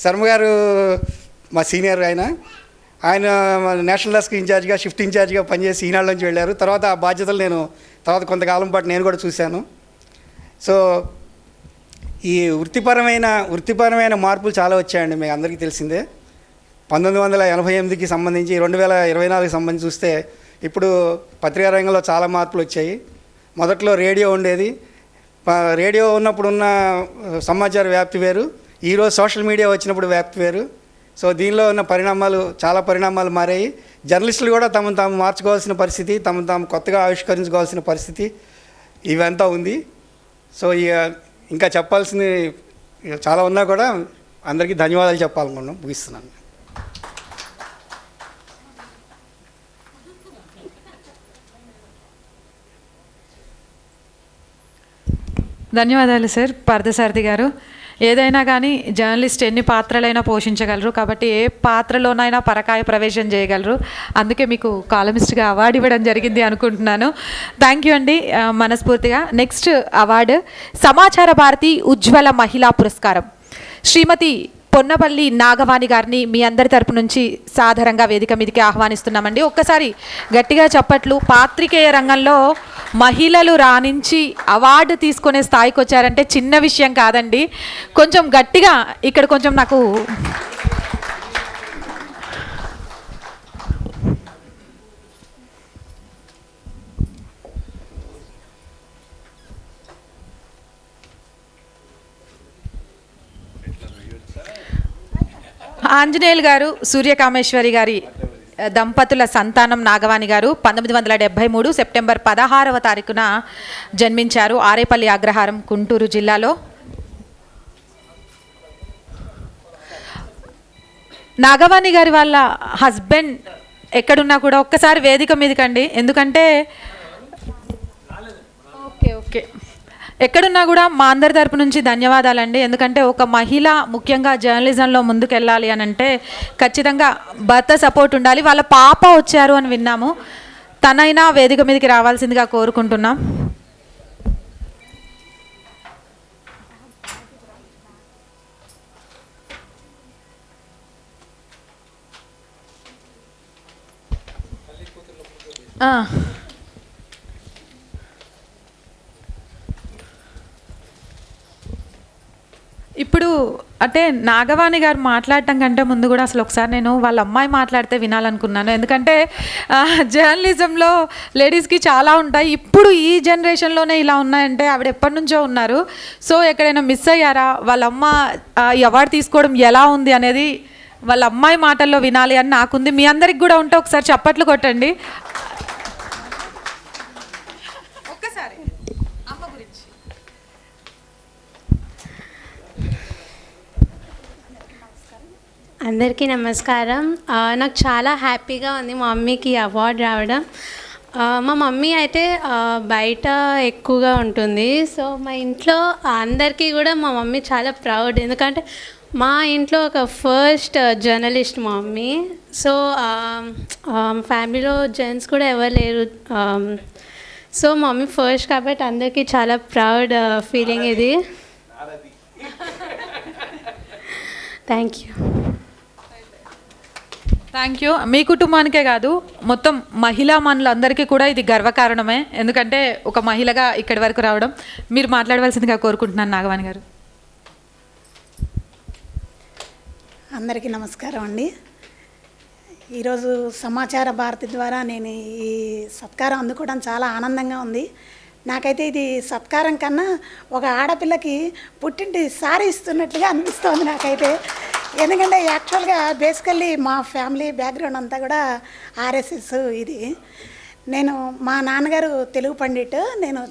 శర్మ గారు మా సీనియర్, ఆయన నేషనల్ డెస్క్ ఇన్ఛార్జ్గా, షిఫ్ట్ ఇన్ఛార్జ్గా పనిచేసి ఈనాడు నుంచి వెళ్ళారు. తర్వాత ఆ బాధ్యతలు నేను తర్వాత కొంతకాలం పాటు నేను కూడా చూశాను. సో ఈ వృత్తిపరమైన మార్పులు చాలా వచ్చాయండి, మీకు అందరికీ తెలిసిందే. 1988కి సంబంధించి 2024కి సంబంధించి చూస్తే ఇప్పుడు పత్రికా రంగంలో చాలా మార్పులు వచ్చాయి. మొదట్లో రేడియో ఉండేది. రేడియో ఉన్నప్పుడు ఉన్న సమాచార వ్యాప్తి వేరు, ఈరోజు సోషల్ మీడియా వచ్చినప్పుడు వ్యాప్తి వేరు. సో దీనిలో ఉన్న చాలా పరిణామాలు మారాయి. జర్నలిస్టులు కూడా తమను తాము మార్చుకోవాల్సిన పరిస్థితి, తమను తాము కొత్తగా ఆవిష్కరించుకోవాల్సిన పరిస్థితి ఇవంతా ఉంది. సో ఇంకా చెప్పాల్సింది చాలా ఉన్నా కూడా అందరికీ ధన్యవాదాలు చెప్పాలనుకున్నాం. ముగిస్తున్నాను. ధన్యవాదాలు సార్ పార్థసారథి గారు. ఏదైనా కానీ జర్నలిస్ట్ ఎన్ని పాత్రలైనా పోషించగలరు, కాబట్టి ఏ పాత్రలోనైనా పరకాయ ప్రవేశం చేయగలరు. అందుకే మీకు కాలమిస్ట్గా అవార్డు ఇవ్వడం జరిగింది అనుకుంటున్నాను. థ్యాంక్ యూ అండి మనస్ఫూర్తిగా. నెక్స్ట్ అవార్డు సమాచార భారతి ఉజ్వల మహిళా పురస్కారం శ్రీమతి పొన్నపల్లి నాగవాణి గారిని మీ అందరి తరపు నుంచి సాధారణంగా వేదిక మీదకి ఆహ్వానిస్తున్నామండి. ఒక్కసారి గట్టిగా చప్పట్లు. పాత్రికేయ రంగంలో మహిళలు రాణించి అవార్డు తీసుకునే స్థాయికి వచ్చారంటే చిన్న విషయం కాదండి. కొంచెం గట్టిగా ఇక్కడ కొంచెం నాకు ఆంజనేయులు గారు సూర్యకామేశ్వరి గారి దంపతుల సంతానం నాగవాణి గారు 1973 సెప్టెంబర్ 16వ తారీఖున జన్మించారు. ఆరేపల్లి అగ్రహారం గుంటూరు జిల్లాలో. నాగవాణి గారి వాళ్ళ హస్బెండ్ ఎక్కడున్నా కూడా ఒక్కసారి వేదిక మీదకండి. ఎందుకంటే ఓకే ఎక్కడున్నా కూడా మా అందరి తరపు నుంచి ధన్యవాదాలండి. ఎందుకంటే ఒక మహిళ ముఖ్యంగా జర్నలిజంలో ముందుకెళ్ళాలి అని అంటే ఖచ్చితంగా భర్త సపోర్ట్ ఉండాలి. వాళ్ళ పాప వచ్చారు అని విన్నాము. తనైనా వేదిక మీదకి రావాల్సిందిగా కోరుకుంటున్నాం. ఇప్పుడు అంటే నాగవాణి గారు మాట్లాడటం కంటే ముందు కూడా అసలు ఒకసారి నేను వాళ్ళ అమ్మాయి మాట్లాడితే వినాలనుకున్నాను. ఎందుకంటే జర్నలిజంలో లేడీస్కి చాలా ఉంటాయి. ఇప్పుడు ఈ జనరేషన్లోనే ఇలా ఉన్నాయంటే ఆవిడ ఎప్పటి నుంచో ఉన్నారు. సో ఎక్కడైనా మిస్ అయ్యారా, వాళ్ళ అమ్మ ఈ అవార్డు తీసుకోవడం ఎలా ఉంది అనేది వాళ్ళ అమ్మాయి మాటల్లో వినాలి అని నాకుంది. మీ అందరికి కూడా ఉంటే ఒకసారి చప్పట్లు కొట్టండి. ఒక్కసారి అమ్మ గురించి. అందరికీ నమస్కారం. నాకు చాలా హ్యాపీగా ఉంది మా మమ్మీకి అవార్డు రావడం. మా మమ్మీ అయితే బయట ఎక్కువగా ఉంటుంది. సో మా ఇంట్లో అందరికీ కూడా మా మమ్మీ చాలా ప్రౌడ్. ఎందుకంటే మా ఇంట్లో ఒక ఫస్ట్ జర్నలిస్ట్ మా మమ్మీ. సో ఫ్యామిలీలో జెంట్స్ కూడా ఎవరు లేరు. సో మా మమ్మీ ఫస్ట్ కాబట్టి అందరికీ చాలా ప్రౌడ్ ఫీలింగ్ ఇది. Thank you. Thank you. మీ కుటుంబానికే కాదు మొత్తం మహిళా మనులందరికీ కూడా ఇది గర్వకారణమే. ఎందుకంటే ఒక మహిళగా ఇక్కడి వరకు రావడం. మీరు మాట్లాడవలసిందిగా కోరుకుంటున్నాను నాగవాణి గారు. అందరికీ నమస్కారం అండి. ఈరోజు సమాచార భారతి ద్వారా నేను ఈ సత్కారం అందుకోవడం చాలా ఆనందంగా ఉంది. నాకైతే ఇది సత్కారం కన్నా ఒక ఆడపిల్లకి పుట్టింటి సారీ ఇస్తున్నట్లుగా అనిపిస్తుంది నాకైతే. ఎందుకంటే యాక్చువల్గా బేసికల్లీ మా ఫ్యామిలీ బ్యాక్గ్రౌండ్ అంతా కూడా ఆర్ఎస్ఎస్ ఇది. నేను మా నాన్నగారు తెలుగు పండిట్. నేను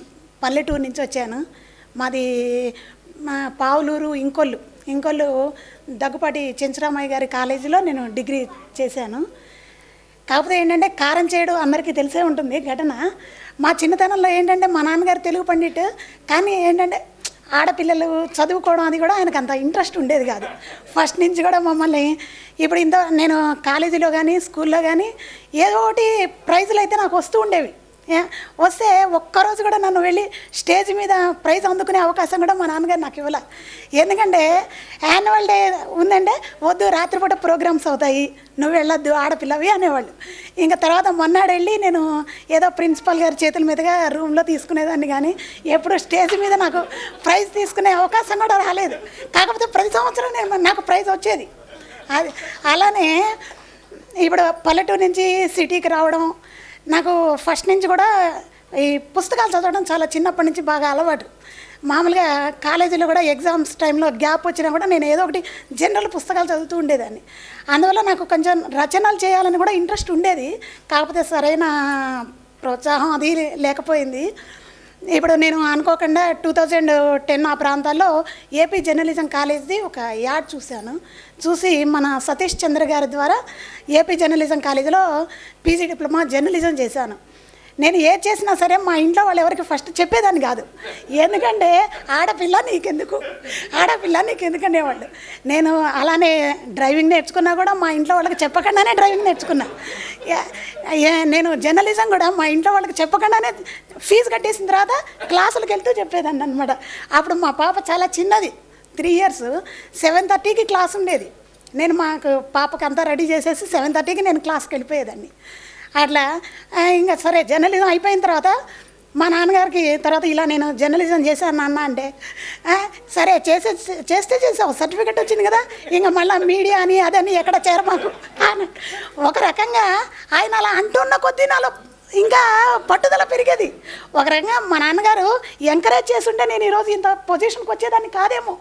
పల్లెటూరు నుంచి వచ్చాను. మాది మా పావులూరు ఇంకొల్లు దగ్గుపాటి చెంచురామయ్య గారి కాలేజీలో నేను డిగ్రీ చేశాను. కాకపోతే ఏంటంటే కారం చేయడం అందరికీ తెలిసే ఉంటుంది ఘటన. మా చిన్నతనంలో ఏంటంటే మా నాన్నగారు తెలుగు పండిట్, కానీ ఏంటంటే ఆడపిల్లలు చదువుకోవడం అది కూడా ఆయనకు అంత ఇంట్రెస్ట్ ఉండేది కాదు. ఫస్ట్ నుంచి కూడా మమ్మల్ని ఇప్పుడు నేను కాలేజీలో కానీ స్కూల్లో కానీ ఏదో ఒకటి ప్రైజులు అయితే నాకు వస్తూ ఉండేవి. వస్తే ఒక్కరోజు కూడా నన్ను వెళ్ళి స్టేజ్ మీద ప్రైజ్ అందుకునే అవకాశం కూడా మా నాన్నగారు నాకు ఇవ్వాల. ఎందుకంటే యాన్యువల్ డే ఉందంటే వద్దు, రాత్రిపూట ప్రోగ్రామ్స్ అవుతాయి, నువ్వు వెళ్ళొద్దు ఆడపిల్లవి అనేవాళ్ళు. ఇంకా తర్వాత మొన్నాడు వెళ్ళి నేను ఏదో ప్రిన్సిపల్ గారి చేతుల మీదుగా రూమ్లో తీసుకునేదాన్ని, కానీ ఎప్పుడు స్టేజ్ మీద నాకు ప్రైజ్ తీసుకునే అవకాశం కూడా రాలేదు. కాకపోతే ప్రతి సంవత్సరం నాకు ప్రైజ్ వచ్చేది. అది అలానే ఇప్పుడు పల్లెటూరు నుంచి సిటీకి రావడం, నాకు ఫస్ట్ నుంచి కూడా ఈ పుస్తకాలు చదవడం చాలా చిన్నప్పటి నుంచి బాగా అలవాటు. మామూలుగా కాలేజీలో కూడా ఎగ్జామ్స్ టైంలో గ్యాప్ వచ్చినా కూడా నేను ఏదో ఒకటి జనరల్ పుస్తకాలు చదువుతూ ఉండేదాన్ని. అందువల్ల నాకు కొంచెం రచనలు చేయాలని కూడా ఇంట్రెస్ట్ ఉండేది. కాకపోతే సరైన ప్రోత్సాహం అది లేకపోయింది. ఇప్పుడు నేను అనుకోకుండా 2010 ఆ ప్రాంతాల్లో ఏపీ జర్నలిజం కాలేజ్ది ఒక యాడ్ చూసి మన సతీష్ చంద్ర గారి ద్వారా ఏపీ జర్నలిజం కాలేజీలో పీజీ డిప్లొమా జర్నలిజం చేశాను. నేను ఏది చేసినా సరే మా ఇంట్లో వాళ్ళు ఎవరికి ఫస్ట్ చెప్పేదాన్ని కాదు. ఎందుకంటే ఆడపిల్ల నీకెందుకు అనేవాళ్ళు. నేను అలానే డ్రైవింగ్ నేర్చుకున్నా కూడా మా ఇంట్లో వాళ్ళకి చెప్పకుండానే డ్రైవింగ్ నేర్చుకున్నా. నేను జర్నలిజం కూడా మా ఇంట్లో వాళ్ళకి చెప్పకుండానే ఫీజు కట్టేసిన తర్వాత క్లాసులకు వెళ్తూ చెప్పేదాన్ని అనమాట. అప్పుడు మా పాప చాలా చిన్నది, 3 years. 7:30కి క్లాస్ ఉండేది. నేను మాకు పాపకి అంతా రెడీ చేసేసి 7:30కి నేను క్లాస్కి వెళ్ళిపోయేదాన్ని. అట్లా ఇంకా సరే జర్నలిజం అయిపోయిన తర్వాత మా నాన్నగారికి తర్వాత ఇలా నేను జర్నలిజం చేశాను నాన్న అంటే, సరే చేస్తే చేసావు, సర్టిఫికెట్ వచ్చింది కదా, ఇంకా మళ్ళీ మీడియా అని అదని ఎక్కడ చేరమాకు అని ఒక రకంగా ఆయన అలా అంటున్న కొద్దీ నాలో ఇంకా పట్టుదల పెరిగేది. ఒక రకంగా మా నాన్నగారు ఎంకరేజ్ చేస్తుంటే నేను ఈరోజు ఇంత పొజిషన్కి వచ్చేదాన్ని కాదేమో.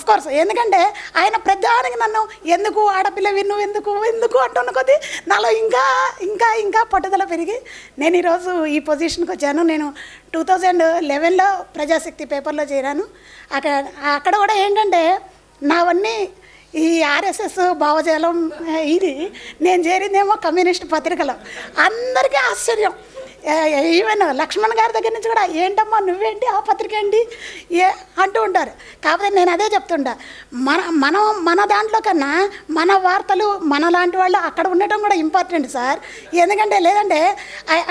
కోర్స్ ఎందుకంటే ఆయన ప్రధానికి నన్ను ఎందుకు ఆడపిల్లవి నువ్వు ఎందుకు అంటున్న కొద్దీ నాలో ఇంకా ఇంకా ఇంకా పట్టుదల పెరిగి నేను ఈరోజు ఈ పొజిషన్కి వచ్చాను. నేను 2011లో ప్రజాశక్తి పేపర్లో చేరాను. అక్కడ కూడా ఏంటంటే నావన్నీ ఈ ఆర్ఎస్ఎస్ భావజాలం ఇది, నేను చేరిందేమో కమ్యూనిస్ట్ పత్రికలో. అందరికీ ఆశ్చర్యం. ఈవెన్ లక్ష్మణ్ గారి దగ్గర నుంచి కూడా ఏంటమ్మా నువ్వేంటి ఆ పత్రిక ఏంటి అంటూ ఉంటారు. కాకపోతే నేను అదే చెప్తుంటా, మన దాంట్లో కన్నా మన వార్తలు మన లాంటి వాళ్ళు అక్కడ ఉండటం కూడా ఇంపార్టెంట్ సార్. ఎందుకంటే లేదంటే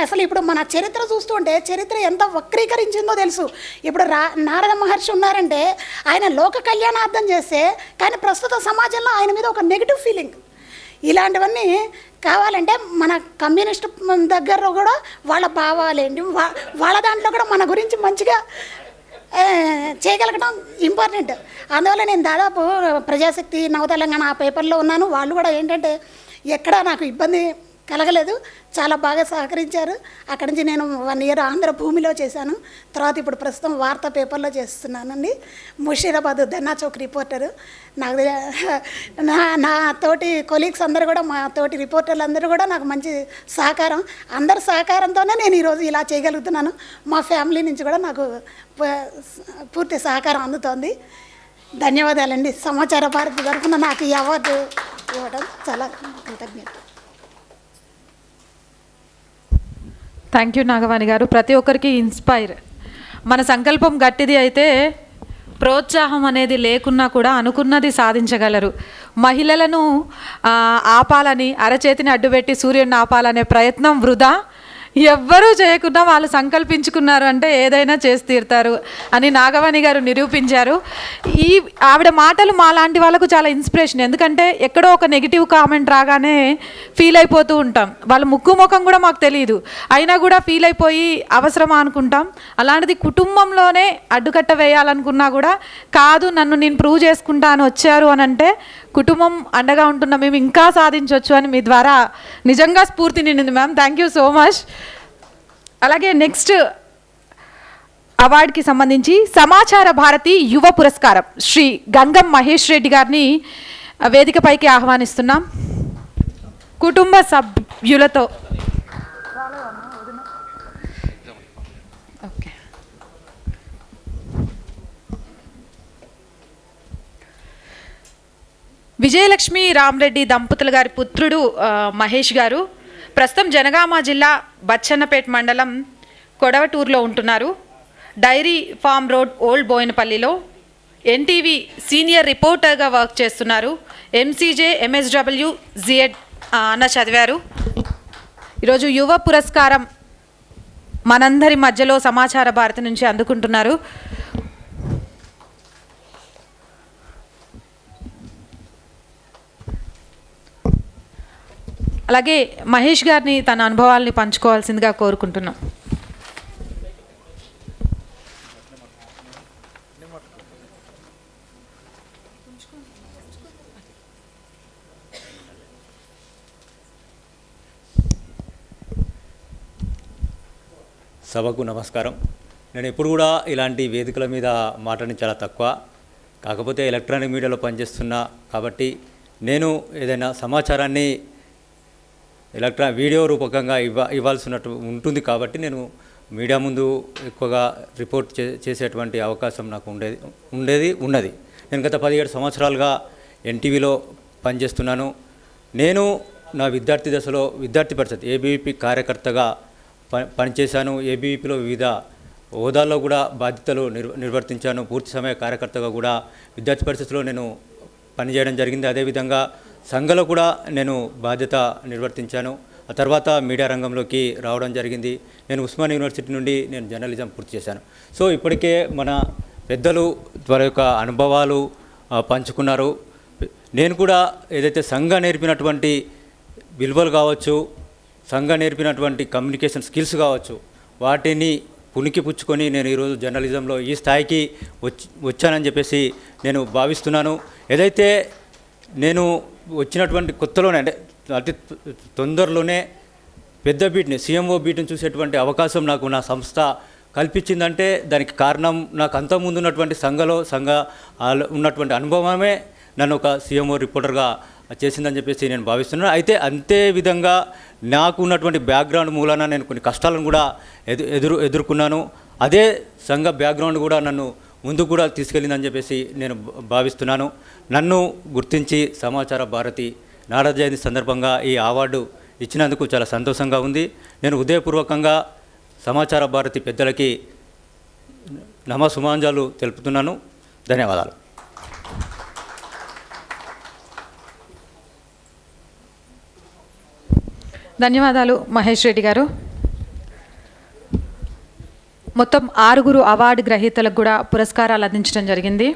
అసలు ఇప్పుడు మన చరిత్ర చూస్తుంటే చరిత్ర ఎంత వక్రీకరించిందో తెలుసు. ఇప్పుడు నారద మహర్షి ఉన్నారంటే ఆయన లోక కళ్యాణార్థం చేస్తే, కానీ ప్రస్తుత సమాజంలో ఆయన మీద ఒక నెగిటివ్ ఫీలింగ్. ఇలాంటివన్నీ కావాలంటే మన కమ్యూనిస్ట్ దగ్గర కూడా వాళ్ళ భావాలేంటి, వాళ్ళ దాంట్లో కూడా మన గురించి మంచిగా చేయగలగడం ఇంపార్టెంట్. అందువల్ల నేను దాదాపు ప్రజాశక్తి నవతెలంగాణ ఆ పేపర్లో ఉన్నాను. వాళ్ళు కూడా ఏంటంటే ఎక్కడా నాకు ఇబ్బంది కలగలేదు, చాలా బాగా సహకరించారు. అక్కడి నుంచి నేను 1 year ఆంధ్ర భూమిలో చేశాను. తర్వాత ఇప్పుడు ప్రస్తుతం వార్తా పేపర్లో చేస్తున్నానండి. ముషీరాబాద్ ధర్నా చౌక్ రిపోర్టరు. నాకు నా తోటి కొలీగ్స్ అందరూ కూడా, మా తోటి రిపోర్టర్లు అందరూ కూడా నాకు మంచి సహకారం, అందరి సహకారంతోనే నేను ఈరోజు ఇలా చేయగలుగుతున్నాను. మా ఫ్యామిలీ నుంచి కూడా నాకు పూర్తి సహకారం అందుతోంది. ధన్యవాదాలండి. సమాచార భారతి తరఫున నాకు ఈ అవార్డు ఇవ్వడం చాలా కృతజ్ఞత. థ్యాంక్ యూ నాగవాణి గారు. ప్రతి ఒక్కరికి ఇన్స్పైర్. మన సంకల్పం గట్టిది అయితే ప్రోత్సాహం అనేది లేకున్నా కూడా అనుకున్నది సాధించగలరు. మహిళలను ఆపాలని, అరచేతిని అడ్డుపెట్టి సూర్యుడిని ఆపాలనే ప్రయత్నం వృధా. ఎవ్వరూ చేయకుండా వాళ్ళు సంకల్పించుకున్నారు అంటే ఏదైనా చేసి తీరుతారు అని నాగవాణి గారు నిరూపించారు. ఆవిడ మాటలు మా లాంటి వాళ్ళకు చాలా ఇన్స్పిరేషన్. ఎందుకంటే ఎక్కడో ఒక నెగిటివ్ కామెంట్ రాగానే ఫీల్ అయిపోతూ ఉంటాం. వాళ్ళ ముక్కు ముఖం కూడా మాకు తెలియదు, అయినా కూడా ఫీల్ అయిపోయి అవసరమా అనుకుంటాం. అలాంటిది కుటుంబంలోనే అడ్డుకట్ట వేయాలనుకున్నా కూడా కాదు, నన్ను నేను ప్రూవ్ చేసుకుంటా అని వచ్చారు అని అంటే కుటుంబం అండగా ఉంటున్న మేము ఇంకా సాధించవచ్చు అని మీ ద్వారా నిజంగా స్ఫూర్తి నిండింది ma'am. Thank you so much. అలాగే నెక్స్ట్ అవార్డుకి సంబంధించి సమాచార భారతి యువ పురస్కారం శ్రీ గంగం మహేష్ రెడ్డి గారిని వేదికపైకి ఆహ్వానిస్తున్నాం. కుటుంబ సభ్యులతో ఓకే. విజయలక్ష్మి రామరెడ్డి దంపతుల గారి పుత్రుడు మహేష్ గారు ప్రస్తుతం జనగామ జిల్లా బచ్చన్నపేట మండలం కొడవటూరులో ఉంటున్నారు. డైరీ ఫామ్ రోడ్ ఓల్డ్ బోయినపల్లిలో ఎన్టీవీ సీనియర్ రిపోర్టర్గా వర్క్ చేస్తున్నారు. ఎంసీజే ఎంఎస్డబ్ల్యూ జిఎడ్ అన్న చదివారు. ఈరోజు యువ పురస్కారం మనందరి మధ్యలో సమాచార భారతి నుంచి అందుకుంటున్నారు. అలాగే మహేష్ గారిని తన అనుభవాల్ని పంచుకోవాల్సిందిగా కోరుకుంటున్నాం. సభకు నమస్కారం. నేను ఎప్పుడు కూడా ఇలాంటి వేదికల మీద మాట్లాడడం చాలా తక్కువ, కాకపోతే ఎలక్ట్రానిక్ మీడియాలో పనిచేస్తున్నా కాబట్టి నేను ఏదైనా సమాచారాన్ని వీడియో రూపకంగా ఇవ్వాల్సినట్టు ఉంటుంది కాబట్టి నేను మీడియా ముందు ఎక్కువగా రిపోర్ట్ చేసేటువంటి అవకాశం నాకు ఉన్నది. నేను గత 17 సంవత్సరాలుగా ఎన్టీవీలో పనిచేస్తున్నాను. నేను నా విద్యార్థి దశలో విద్యార్థి పరిషత్ ఏబీవీపీ కార్యకర్తగా పనిచేశాను. ఏబీవీపీలో వివిధ హోదాల్లో కూడా బాధ్యతలు నిర్వర్తించాను. పూర్తి సమయ కార్యకర్తగా కూడా విద్యార్థి పరిస్థితుల్లో నేను పనిచేయడం జరిగింది. అదేవిధంగా సంఘంలో కూడా నేను బాధ్యత నిర్వర్తించాను. ఆ తర్వాత మీడియా రంగంలోకి రావడం జరిగింది. నేను ఉస్మానియా యూనివర్సిటీ నుండి నేను జర్నలిజం పూర్తి చేశాను. సో ఇప్పటికే మన పెద్దలు వారి యొక్క అనుభవాలు పంచుకున్నారు. నేను కూడా ఏదైతే సంఘం నేర్పినటువంటి విలువలు కావచ్చు, సంఘం నేర్పినటువంటి కమ్యూనికేషన్ స్కిల్స్ కావచ్చు, వాటిని పుణికి పుచ్చుకొని నేను ఈరోజు జర్నలిజంలో ఈ స్థాయికి వచ్చానని చెప్పేసి నేను భావిస్తున్నాను. ఏదైతే నేను వచ్చినటువంటి కొత్తలోనే అంటే అతి తొందరలోనే పెద్ద బీట్ని సీఎంఓ బీట్ని చూసేటువంటి అవకాశం నాకు నా సంస్థ కల్పించిందంటే దానికి కారణం నాకు అంతకుముందు ఉన్నటువంటి సంఘ ఉన్నటువంటి అనుభవమే నన్ను ఒక సీఎంఓ రిపోర్టర్గా చేసిందని చెప్పేసి నేను భావిస్తున్నాను. అయితే అంతే విధంగా నాకు ఉన్నటువంటి బ్యాక్గ్రౌండ్ మూలాన నేను కొన్ని కష్టాలను కూడా ఎదుర్కొన్నాను. అదే సంఘ బ్యాక్గ్రౌండ్ కూడా నన్ను ముందుకు కూడా తీసుకెళ్ళిందని చెప్పేసి నేను భావిస్తున్నాను. నన్ను గుర్తించి సమాచార భారతి నారద జయంతి సందర్భంగా ఈ అవార్డు ఇచ్చినందుకు చాలా సంతోషంగా ఉంది. నేను హృదయపూర్వకంగా సమాచార భారతి పెద్దలకి నమస్సుమాంజలు తెలుపుతున్నాను. ధన్యవాదాలు. ధన్యవాదాలు మహేష్ రెడ్డి గారు. మొత్తం 6 అవార్డు గ్రహీతలకు కూడా పురస్కారాలు అందించడం జరిగింది.